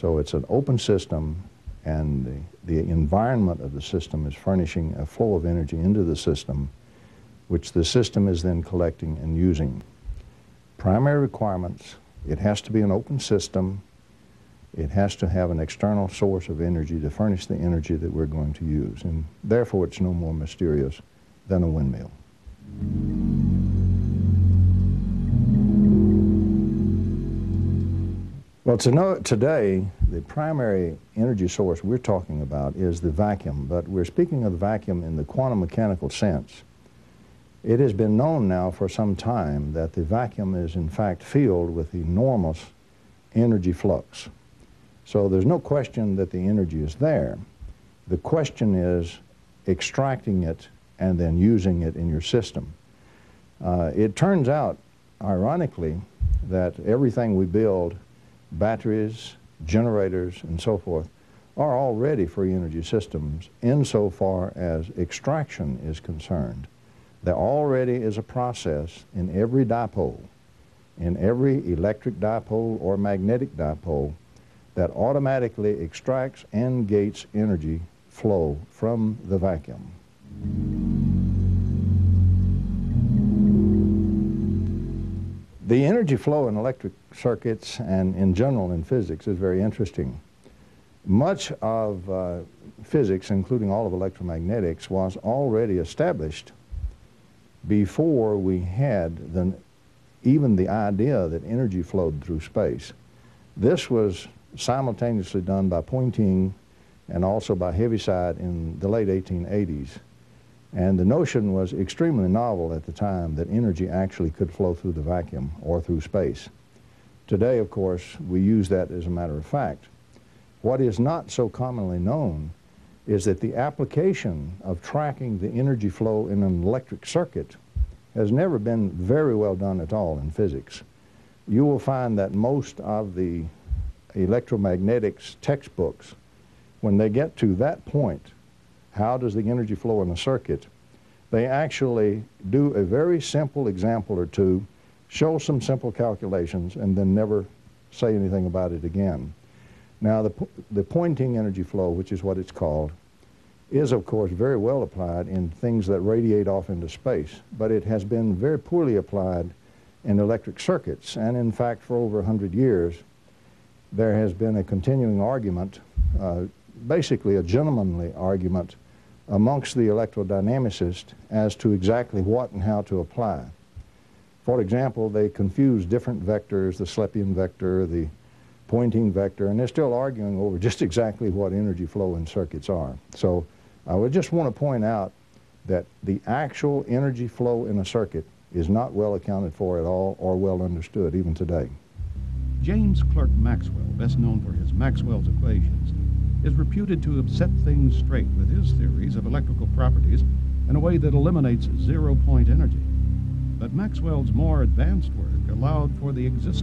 So it's an open system, and the environment of the system is furnishing a flow of energy into the system, which the system is then collecting and using. Primary requirements: it has to be an open system, it has to have an external source of energy to furnish the energy that we're going to use, and therefore it's no more mysterious than a windmill. Well, today, the primary energy source we're talking about is the vacuum, but we're speaking of the vacuum in the quantum mechanical sense. It has been known now for some time that the vacuum is in fact filled with enormous energy flux. So there's no question that the energy is there. The question is extracting it and then using it in your system. It turns out, ironically, that everything we build, batteries, generators, and so forth, are already free energy systems insofar as extraction is concerned. There already is a process in every dipole, in every electric dipole or magnetic dipole, that automatically extracts and gates energy flow from the vacuum. The energy flow in electric circuits and in general in physics is very interesting. Much of physics, including all of electromagnetics, was already established before we had even the idea that energy flowed through space. This was simultaneously done by Poynting and also by Heaviside in the late 1880s. And the notion was extremely novel at the time that energy actually could flow through the vacuum or through space. Today, of course, we use that as a matter of fact. What is not so commonly known is that the application of tracking the energy flow in an electric circuit has never been very well done at all in physics. You will find that most of the electromagnetics textbooks, when they get to that point, how does the energy flow in a circuit, they actually do a very simple example or two, show some simple calculations, and then never say anything about it again. Now, the Poynting energy flow, which is what it's called, is of course very well applied in things that radiate off into space, but it has been very poorly applied in electric circuits. And in fact, for over 100 years, there has been a continuing argument, basically a gentlemanly argument, amongst the electrodynamicists as to exactly what and how to apply. For example, they confuse different vectors, the Slepian vector, the Poynting vector, and they're still arguing over just exactly what energy flow in circuits are. So I would just want to point out that the actual energy flow in a circuit is not well accounted for at all or well understood even today. James Clerk Maxwell, best known for his Maxwell's equations, is reputed to have set things straight with his theories of electrical properties in a way that eliminates zero-point energy. But Maxwell's more advanced work allowed for the existence